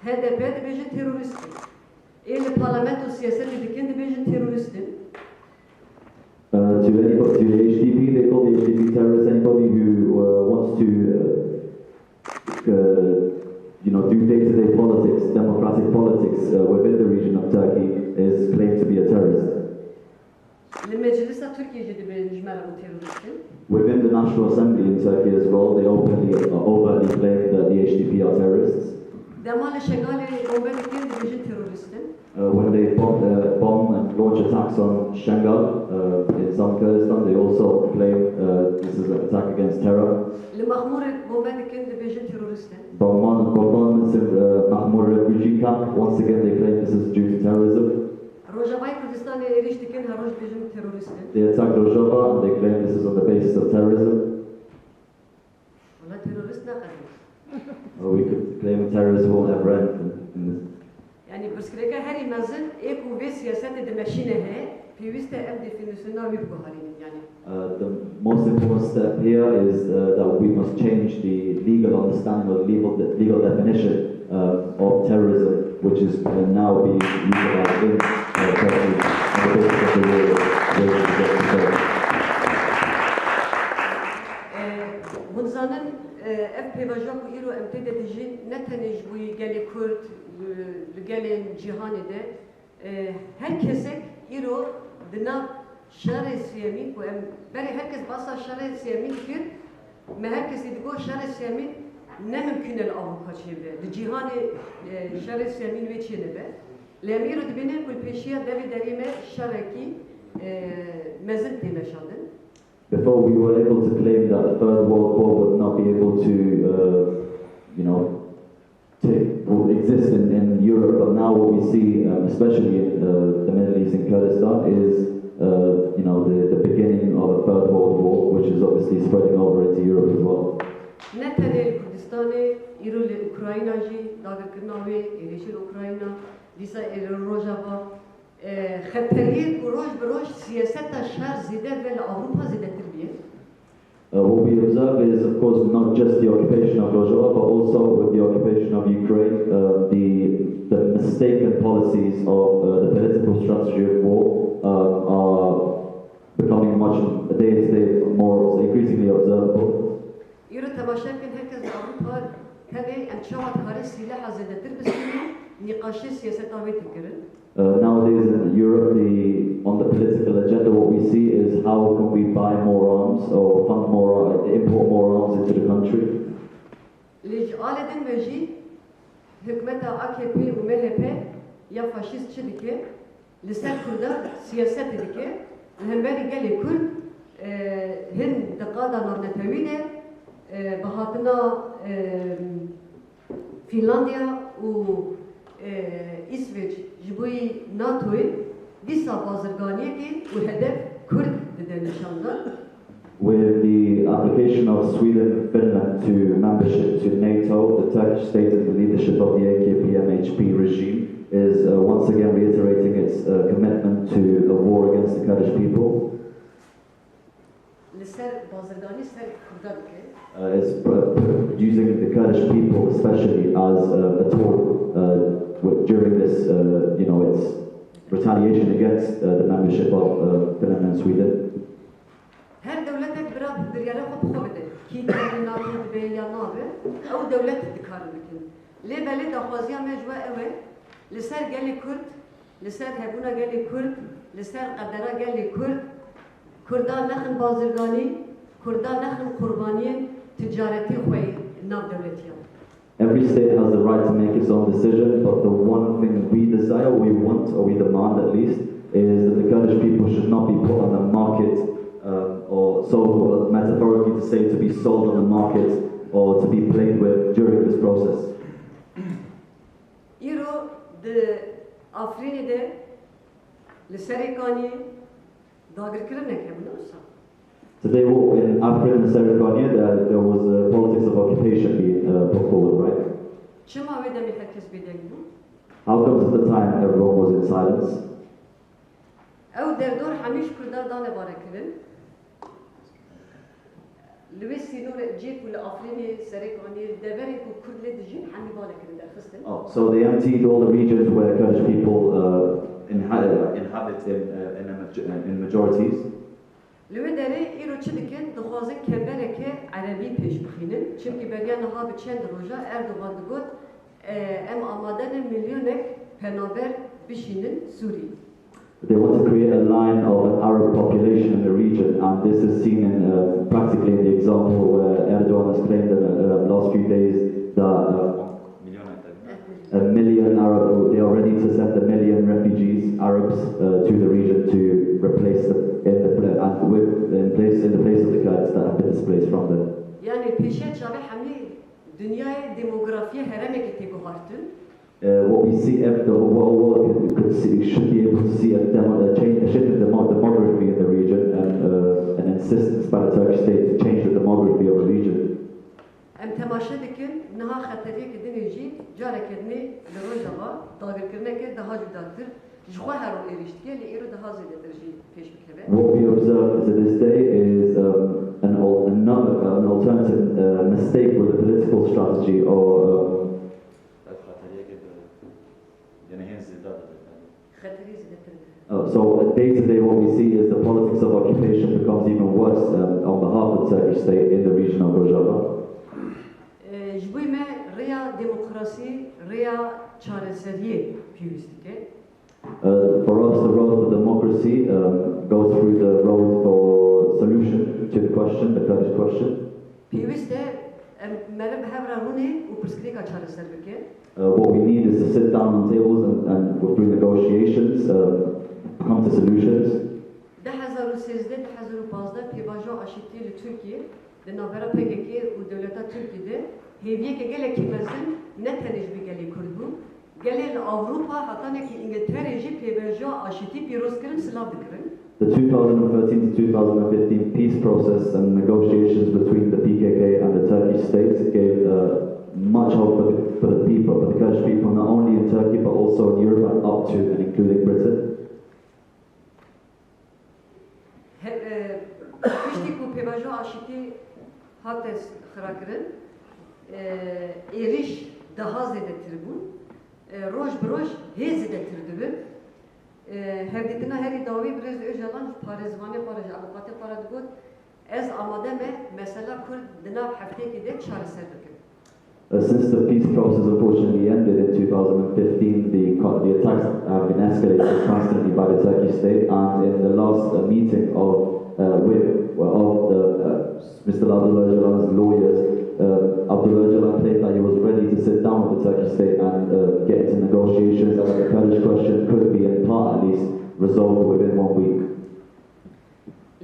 Speaker 6: HDP de bir teröristin. El parlamento siyaseti diken de bir teröristin.
Speaker 7: To the HDP, they call the HDP terrorists. Anybody who wants to do day-to-day politics, democratic politics within the region of Turkey is claimed to be a terrorist. Within the National Assembly in Turkey as well, they overtly claim that the HDP are terrorists. When they bomb and launch attacks on Shengal in southern Kurdistan, they also claim this is an attack against terror. Bombardment of Mahmur refugee camp, once again they claim this is due to terrorism. They attacked Rojava and they claim this is on the basis of terrorism. We could claim terrorism won't ever end in this.
Speaker 6: Yani bırskreka her imazın eku ve siyasete de meşine he piviste em definisyona bir buharinin yani.
Speaker 7: The most important step here is that we must change the legal understanding or legal definition of terrorism, which is now being utilized in Turkey on the basis of the law.
Speaker 6: Bunzanın ev pevajak u iro emtede dijin ne tenej bu geli Kürt gelin cihanide herkese iro dina şare siyemin bu em beri herkes basa şare siyemin ki me herkes digo şare siyemin ne mümkün el avuka çevre de cihane şare siyemin ve çenebe lemiro dibine kul peşiya devi derime şareki mezin demeşandın.
Speaker 7: Before we were able to claim that the Third World War would not be able to, will exist in Europe, but now what we see, especially in the Middle East and Kurdistan, is, the beginning of a Third World War, which is obviously spreading over into Europe as well.
Speaker 6: Netanel Kurdistani, İrul Ukraynacı, Dağırkırnavi, İrişil Ukrayna, Disa İrul Rojava, خطریه گروش بروش سیاست شهر زیده ولی اروپا زیده تربیه.
Speaker 7: What we observe is, of course, not just the occupation of Rojava, but also with the occupation of Ukraine, the mistaken policies of the political strategy of war are becoming much day to day more increasingly observable.
Speaker 6: Euro temaşerken herkes Avrupa tabi emçavat kare silah zede terbiyesini nikaşı siyaset avet kirin.
Speaker 7: Nowadays in Europe, on the political agenda, what we see is how can we buy more arms or fund import more arms into the country.
Speaker 6: Aledin meji, hükümete AKP ve MHP ya faşist çedike, lisan Kürda siyaset edike, hemberi geli Kürt, hin dekada narnetevide, bahatına Finlandiya u İsveç jiboy NATO'yu disa bazırganiye ki u hedef Kürt de nişanda.
Speaker 7: With the application of Sweden and Finland to membership to NATO, the Turkish state and the leadership of the AKP-MHP regime is once again reiterating its commitment to a war against the Kurdish people. It's using the Kurdish people especially as a tool during this, its retaliation against the membership of Finland and Sweden.
Speaker 6: Her devlete bir yere hukuk ede. Ki NATO be ya nabe, ev devlet dikar bikin. Le beli da xwaziya mecwa ewe, li ser geli Kürt, li ser hebuna geli Kürt, li ser qadara geli Kürt, Kurdan nexin bazirgani, Kurdan nexin qurbaniyen ticareti xwe nav devletiyan.
Speaker 7: Every state has the right to make its own decision, but the one thing we desire, we want, or we demand at least, is that the Kurdish people should not be put on the market, or so metaphorically to say, to be sold on the market, or to be played with during this process.
Speaker 6: İro de Afrine'de, li Serikani, داگرکردن نکردن اصلا.
Speaker 7: Today, in Africa and Serbia, there was politics of occupation being put forward, right?
Speaker 6: چما وی دمی هرکس بیدنگ بود؟
Speaker 7: How comes at the time everyone was in silence?
Speaker 6: او در دور همیش کردار دانه باره کردن. لوی سینور جیب و لافرینی سرکانی دبری کو کرد لدجین همی باله کردن در خستن.
Speaker 7: Oh, so they emptied all the regions where Kurdish people inhabit in majorities.
Speaker 6: لوی داره ایرو چه دکن دخوازن کمبره که عربی پیش بخینن چونکه بریا نها به چند روزا اردوغان دگود ام آمادن میلیونک پنابر بشینن سوری.
Speaker 7: They want to create a line of an Arab population in the region, and this is seen in practically in the example where Erdogan has claimed in the last few days that a million Arab, they are ready to send a million refugees, Arabs, to the region to replace them in the place of the Kurds that have been displaced from them.
Speaker 6: Yani peşe çabe hamli dünyaya demografiye hereme gitti bu hartın.
Speaker 7: What we see, the whole world should be able to see a shift in the demography in the region and an insistence by the Turkish state to change the demography of the region.
Speaker 6: Em temaşa dikin naha xateriye ki dineci carek edni lirojava dagir kirne ki daha judaktır. Jwa her o eriştiye li ero daha zededir ji peş bikebe.
Speaker 7: What we observe to this day is an alternative mistake with the political strategy or
Speaker 6: Xateriye zededir.
Speaker 7: so day to day what we see is the politics of occupation becomes even worse on behalf of the Turkish state in the region of Rojava.
Speaker 6: Jbuy me reya demokrasi, reya çareseriye piyüstike.
Speaker 7: For us, the road for democracy goes through the road for solution to the question, the Kurdish question.
Speaker 6: Piyüste merhab hevra runi u perskrika çareser bike.
Speaker 7: What we need is to sit down on tables and through negotiations, come to solutions.
Speaker 6: 2013 2015 پیواژو آشتی ل ترکیه د ناوره PKK و دولت ترکیه هیویه که گله کیمزن نه تنش بگلی کردو گله اروپا حتی نه کی انگلترا جی پیواژو آشتی پیروز کردن سلاف دکرن.
Speaker 7: The 2013 to 2015 peace process and negotiations between the PKK and the Turkish states gave much hope for the people, for the Kurdish people, not only in Turkey but also in Europe and up to and including Britain.
Speaker 6: Pişti ku پیواژو آشتی هاتس خراکرن eriş daha zedetir bu. Roj broj he zedetir dibi. Hevdetine heri davi biraz öjalan parezvani paraj avukatı paradıgot ez amade me mesela kur dinav hafteki de çareser dikin.
Speaker 7: Since the peace process unfortunately ended in 2015, the attacks have been escalated constantly by the Turkish state, and in the last meeting of Mr. Abdullah Öcalan's lawyers, Abdullah Öcalan claimed that he was ready to sit down with the Turkish state and get into negotiations, and that the Kurdish question could be, in part at least, resolved within 1 week.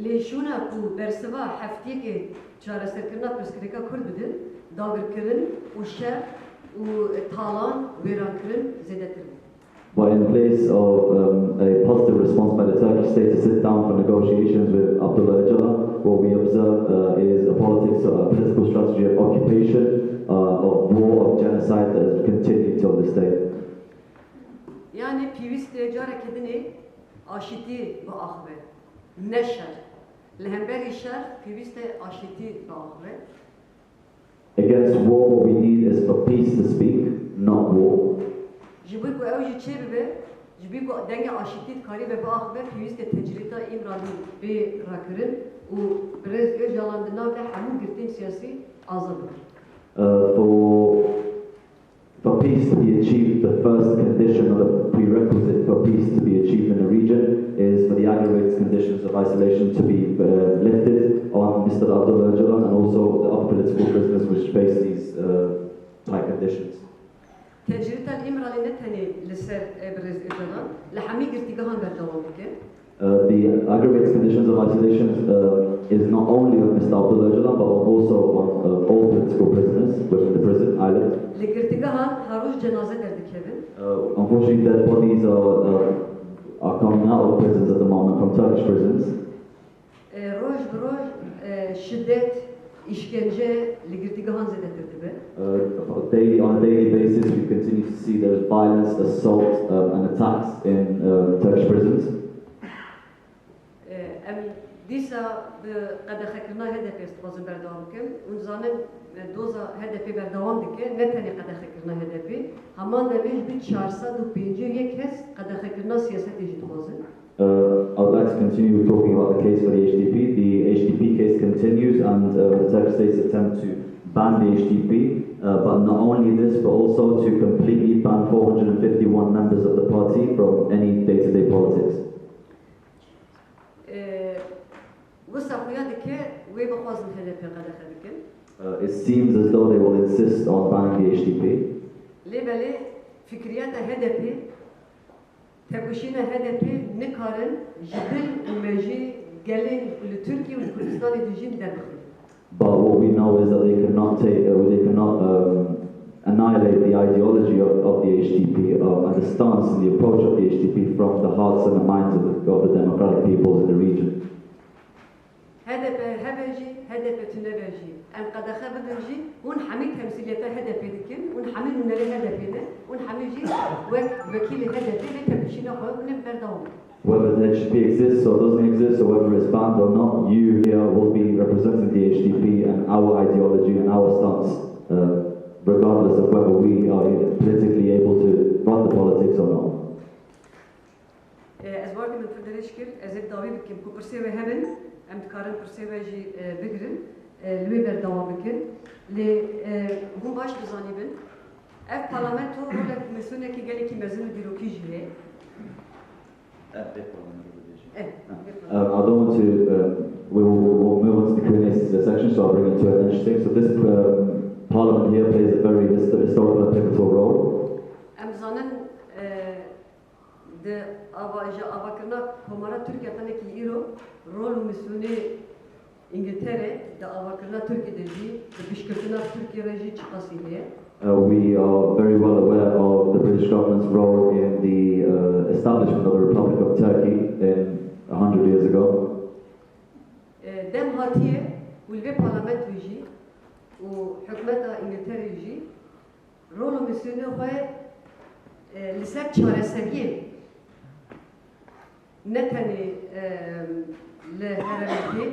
Speaker 6: Leşuna ku berseva hafteki çareserkirna perskrika kurd bidin, dagirkirin u şer u talan verankirin zedetir.
Speaker 7: But in place of a positive response by the Turkish state to sit down for negotiations with Abdullah Öcalan, what we observe is a political strategy of occupation, of war, of genocide that has continued till this day.
Speaker 6: Yani piviste carek edini aşiti bu ahve, neşer. Lehemberi şer piviste aşiti bu ahve.
Speaker 7: Against war, what we need is for peace to speak, not war.
Speaker 6: Jibu ku evji çebibe, jibu ku denge aşitit kari ve bu ahve piviste tecrita imranı bir rakırın u brez öcalandına ve hamu girtin siyasi azalır.
Speaker 7: For peace to be achieved, the first condition or the prerequisite for peace to be achieved in the region is for the aggravated conditions of isolation to be lifted on Mr. Abdullah Öcalan and also the other political prisoners which face these tight conditions.
Speaker 6: Tecrita imranı ne tane liser brez öcalan, lahami girtigahan berdavam bike.
Speaker 7: The aggravated conditions of isolation is not only on Mr. Abdullah Öcalan but also on all political prisoners within the prison island.
Speaker 6: Ligirtigahan haruj cenaze derdik evin.
Speaker 7: Unfortunately, dead bodies are are coming out of prisons at the moment, from Turkish prisons.
Speaker 6: روج بروج شدت işkence ligirtigahan zedetirdi be.
Speaker 7: On a daily basis, we continue to see there is violence, assault, and attacks in Turkish prisons.
Speaker 6: Em dîsa bi qedexekirina HDP stixwazim berdewam bikim û zanim doza HDP berdewam dike ne tenê qedexekirina HDP heman devê ji bin 451 kes qedexekirina siyasetê jî dixwazin.
Speaker 7: I would like to continue talking about the case for the HDP. The HDP case continues, and the Turkish state's attempt to ban the HDP, but not only this, but also to completely ban 451 members of the party from any day-to-day politics.
Speaker 6: Wisa xuya dike wê bixwazin HDP qedexe bikin.
Speaker 7: It seems as though they will insist on banning the HDP.
Speaker 6: Lêbelê fikriyata HDP tebuşîna HDP nikarin ji dil û mejî gelên li Tirkiye û li Kurdistanê de jî derdixin.
Speaker 7: But what we know is that they cannot annihilate the ideology of the HDP and the stance and the approach of the HDP from the hearts and the minds of the democratic peoples in the region.
Speaker 6: HDP hebejî, HDP tünebejî, em qedexe bidin jî, hûn hemî temsîliyeta HDP dikin, hûn hemî nûnerê HDP ne, hûn hemî jî wek vekîlê HDP vê tebuşîna xwe hûn ê berdewam bikin.
Speaker 7: Whether the HDP exists or doesn't exist, or whether it's banned or not, you here will be representing the HDP and our ideology and our stance, regardless of whether we are politically able to run the politics or not.
Speaker 6: Ez vardim min Federêş kir, ez ê dawî bikim ku pirsê hebin, em dikarin pirsê we jî bigirin, li wê berdewam bikin. Lê hûn baş dizanîbin, ev parlamento rolek misyonekî gelekî mezin û dîrokî jî heye.
Speaker 7: I don't want to, we will move on to the Q&A section, so I'll bring it to an interesting. So this parliament here plays a very historical and pivotal role.
Speaker 6: Em zanin de avakirina komara Türkiye tanekî îro rol û misyonê İngiltere de avakirina Türkiye'de jî de pişkirtina Türkiye re jî çi qasî heye.
Speaker 7: We are very well aware of the British government's role in the establishment of the Republic of Turkey 100 years ago.
Speaker 6: Dem hatiye û li vê parlamentoyê jî û hikûmeta İngiltereyê jî rol û misyonê xwe li ser çareseriyê ne tenê li Herêmekê,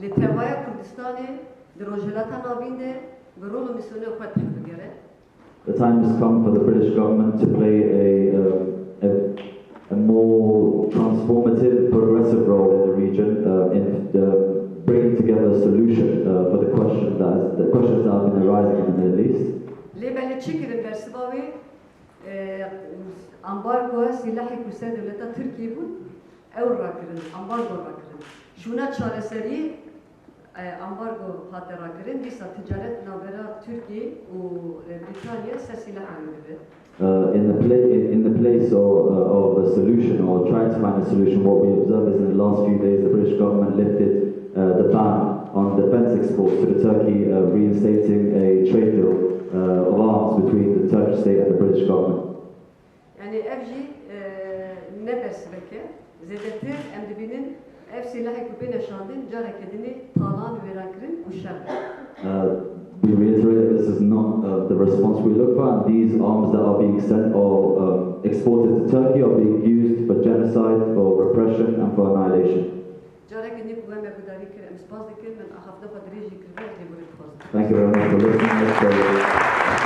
Speaker 6: li Tevaya Kurdistanê, di Rojhilata Navîn de bi rol û misyonê xwe tih bigere.
Speaker 7: The time has come for the British government to play a more transformative, progressive role in the region in bringing together a solution for the questions that have been arising in the Middle East.
Speaker 6: Lêbelê çi kirin bersiva wê ambargoya silahê ku ser dewleta Tirkiye bûn ew rakirin, ambargo rakirin. Şûna çareseriyê ambargo hate rakirin, dîsa ticaret navbera Tirkiye û Britanya ser silah dibe.
Speaker 7: In the place of a solution, or trying to find a solution, what we observe is in the last few days the British government lifted the ban on defence exports to Turkey, reinstating a trade deal of arms between the Turkish state and the British government.
Speaker 6: Yani ev jî ne bersiveke, zêdetir em dibînin ev silahê ku pê neşandin careke dinê talan wêran kirin û şer.
Speaker 7: We reiterate that this is not the response we look for, and these arms that are being sent or exported to Turkey are being used for genocide, for repression, and for annihilation.
Speaker 6: Careke dinê ku em gudarî kir, em spas dikin, min axafta xwe dirêjî kirve, lê borê dixwazim.
Speaker 7: Thank you very much for listening.